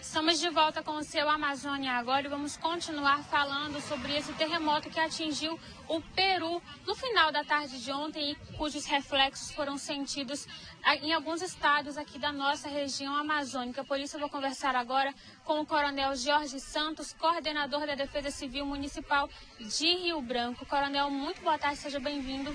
Estamos de volta com o seu Amazônia agora e vamos continuar falando sobre esse terremoto que atingiu o Peru no final da tarde de ontem e cujos reflexos foram sentidos em alguns estados aqui da nossa região amazônica. Por isso eu vou conversar agora com o Coronel Jorge Santos, coordenador da Defesa Civil Municipal de Rio Branco. Coronel, muito boa tarde, seja bem-vindo.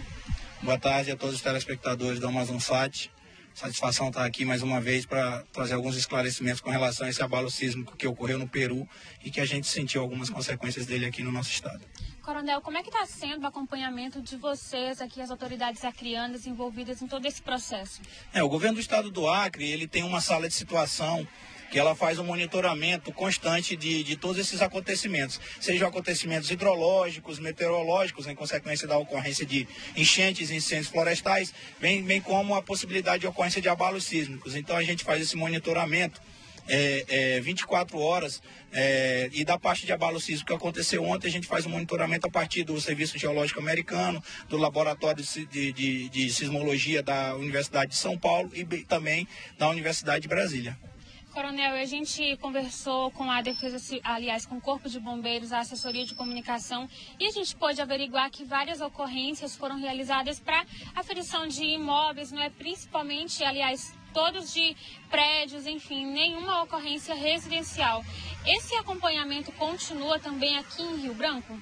Boa tarde a todos os telespectadores do Amazonsat. Satisfação estar aqui mais uma vez para trazer alguns esclarecimentos com relação a esse abalo sísmico que ocorreu no Peru e que a gente sentiu algumas consequências dele aqui no nosso estado. Coronel, como é que está sendo o acompanhamento de vocês aqui, as autoridades acreanas envolvidas em todo esse processo? O governo do estado do Acre, ele tem uma sala de situação que ela faz um monitoramento constante de todos esses acontecimentos, sejam acontecimentos hidrológicos, meteorológicos, em consequência da ocorrência de enchentes e incêndios florestais, bem como a possibilidade de ocorrência de abalos sísmicos. Então a gente faz esse monitoramento 24 horas e da parte de abalo sísmico que aconteceu ontem, a gente faz um monitoramento a partir do Serviço Geológico Americano, do Laboratório de Sismologia da Universidade de São Paulo e também da Universidade de Brasília. Coronel, a gente conversou com a Defesa, aliás, com o Corpo de Bombeiros, a Assessoria de Comunicação, e a gente pôde averiguar que várias ocorrências foram realizadas para aferição de imóveis, não é? Principalmente, aliás, todos de prédios, enfim, nenhuma ocorrência residencial. Esse acompanhamento continua também aqui em Rio Branco?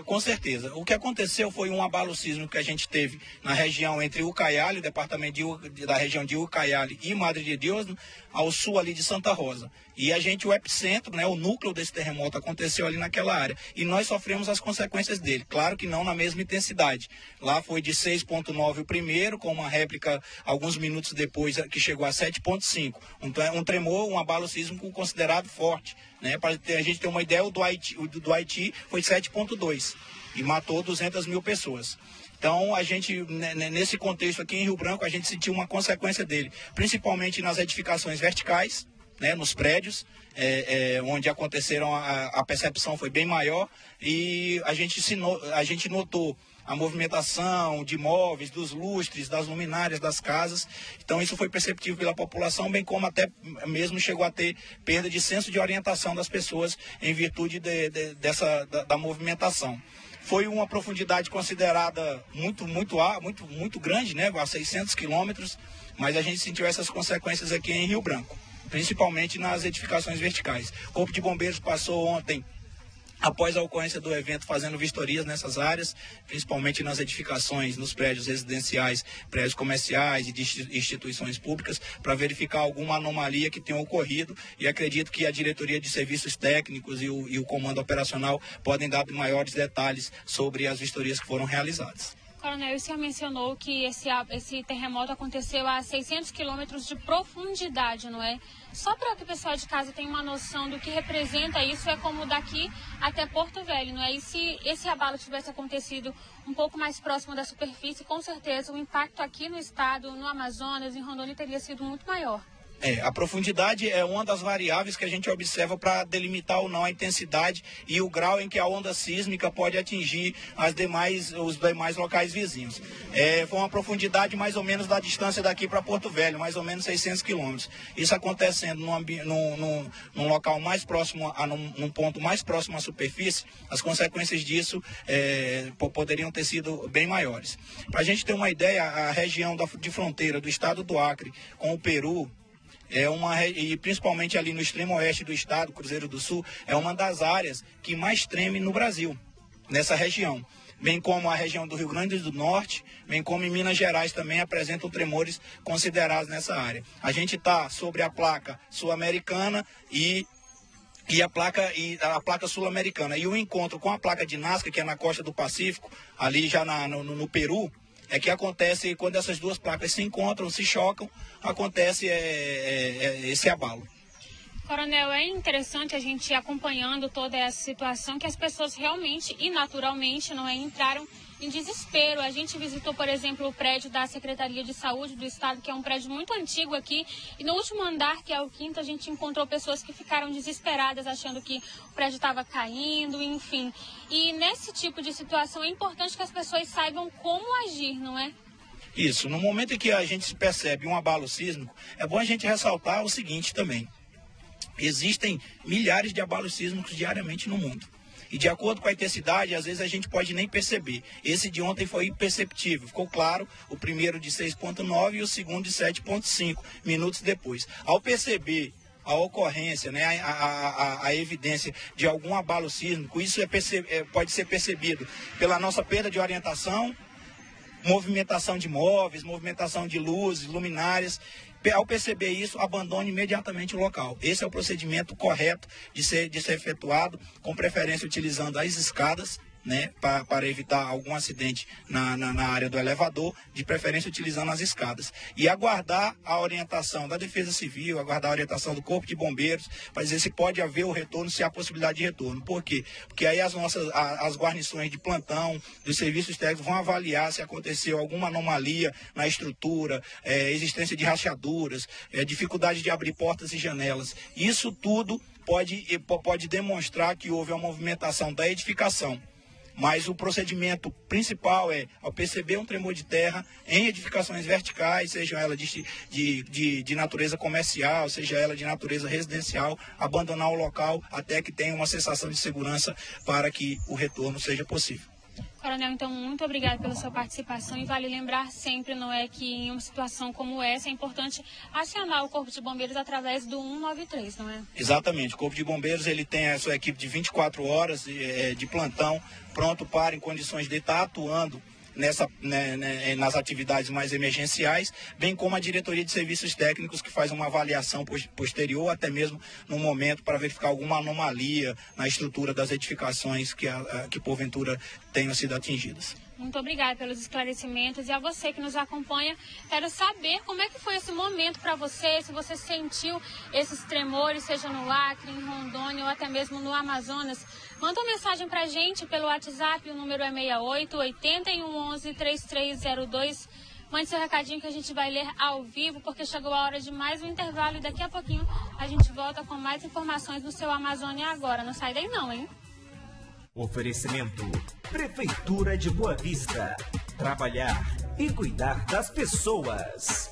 Com certeza. O que aconteceu foi um abalo sísmico que a gente teve na região entre Ucaiali, departamento da região de Ucaiali e Madre de Deus, ao sul ali de Santa Rosa. E o epicentro, o núcleo desse terremoto aconteceu ali naquela área. E nós sofremos as consequências dele. Claro que não na mesma intensidade. Lá foi de 6,9 o primeiro, com uma réplica alguns minutos depois que chegou a 7,5. Um tremor, um abalo sísmico considerado forte. Para a gente ter uma ideia, o do Haiti foi 7,2 e matou 200 mil pessoas. Então, a gente, nesse contexto aqui em Rio Branco, a gente sentiu uma consequência dele, principalmente nas edificações verticais, nos prédios, onde aconteceram, a percepção foi bem maior e a gente notou a movimentação de imóveis, dos lustres, das luminárias das casas. Então isso foi perceptível pela população, bem como até mesmo chegou a ter perda de senso de orientação das pessoas em virtude da movimentação. Foi uma profundidade considerada muito grande, a 600 quilômetros, mas a gente sentiu essas consequências aqui em Rio Branco, principalmente nas edificações verticais. O Corpo de Bombeiros passou ontem, após a ocorrência do evento, fazendo vistorias nessas áreas, principalmente nas edificações, nos prédios residenciais, prédios comerciais e de instituições públicas, para verificar alguma anomalia que tenha ocorrido, e acredito que a Diretoria de Serviços Técnicos e o Comando Operacional podem dar maiores detalhes sobre as vistorias que foram realizadas. Coronel, o senhor mencionou que esse terremoto aconteceu a 600 quilômetros de profundidade, não é? Só para que o pessoal de casa tenha uma noção do que representa isso, é como daqui até Porto Velho, não é? E se esse abalo tivesse acontecido um pouco mais próximo da superfície, com certeza o impacto aqui no estado, no Amazonas, em Rondônia, teria sido muito maior. A profundidade é uma das variáveis que a gente observa para delimitar ou não a intensidade e o grau em que a onda sísmica pode atingir os demais locais vizinhos. Foi uma profundidade mais ou menos da distância daqui para Porto Velho, mais ou menos 600 quilômetros. Isso acontecendo num local mais próximo, num ponto mais próximo à superfície, as consequências disso poderiam ter sido bem maiores. Para a gente ter uma ideia, a região de fronteira do estado do Acre com o Peru, e principalmente ali no extremo oeste do estado, Cruzeiro do Sul, é uma das áreas que mais treme no Brasil, nessa região. Bem como a região do Rio Grande do Norte, bem como em Minas Gerais também apresentam tremores considerados nessa área. A gente está sobre a placa sul-americana e a placa sul-americana. E o encontro com a placa de Nazca, que é na costa do Pacífico, ali já no Peru, é que acontece quando essas duas placas se encontram, se chocam, acontece esse abalo. Coronel, é interessante a gente ir acompanhando toda essa situação, que as pessoas realmente e naturalmente entraram em desespero. A gente visitou, por exemplo, o prédio da Secretaria de Saúde do Estado, que é um prédio muito antigo aqui, e no último andar, que é o 5º, a gente encontrou pessoas que ficaram desesperadas, achando que o prédio estava caindo, enfim. E nesse tipo de situação é importante que as pessoas saibam como agir, não é? Isso, no momento em que a gente percebe um abalo sísmico, é bom a gente ressaltar o seguinte também. Existem milhares de abalos sísmicos diariamente no mundo. E de acordo com a intensidade, às vezes a gente pode nem perceber. Esse de ontem foi imperceptível. Ficou claro, o primeiro de 6,9 e o segundo de 7,5 minutos depois. Ao perceber a ocorrência, né, a evidência de algum abalo sísmico, isso pode ser percebido pela nossa perda de orientação, movimentação de móveis, movimentação de luzes, luminárias. Ao perceber isso, abandone imediatamente o local. Esse é o procedimento correto de ser efetuado, com preferência utilizando as escadas, né, para evitar algum acidente na área do elevador, de preferência utilizando as escadas. E aguardar a orientação da Defesa Civil, aguardar a orientação do Corpo de Bombeiros, para dizer se pode haver o retorno, se há possibilidade de retorno. Por quê? Porque aí as guarnições de plantão, dos serviços técnicos, vão avaliar se aconteceu alguma anomalia na estrutura, existência de rachaduras, dificuldade de abrir portas e janelas. Isso tudo pode demonstrar que houve uma movimentação da edificação. Mas o procedimento principal é, ao perceber um tremor de terra em edificações verticais, seja ela de natureza comercial, seja ela de natureza residencial, abandonar o local até que tenha uma sensação de segurança para que o retorno seja possível. Coronel, então, muito obrigada pela sua participação, e vale lembrar sempre, que em uma situação como essa é importante acionar o Corpo de Bombeiros através do 193, não é? Exatamente, o Corpo de Bombeiros ele tem a sua equipe de 24 horas de plantão, pronto para, em condições de estar atuando nas atividades mais emergenciais, bem como a Diretoria de Serviços Técnicos, que faz uma avaliação posterior, até mesmo no momento, para verificar alguma anomalia na estrutura das edificações que porventura tenham sido atingidas. Muito obrigada pelos esclarecimentos, e a você que nos acompanha, quero saber como é que foi esse momento para você, se você sentiu esses tremores, seja no Acre, em Rondônia ou até mesmo no Amazonas. Manda uma mensagem para a gente pelo WhatsApp, o número é 68 8111 3302. Mande seu recadinho que a gente vai ler ao vivo, porque chegou a hora de mais um intervalo e daqui a pouquinho a gente volta com mais informações no seu Amazônia Agora. Não sai daí não, hein? Oferecimento Prefeitura de Boa Vista. Trabalhar e cuidar das pessoas.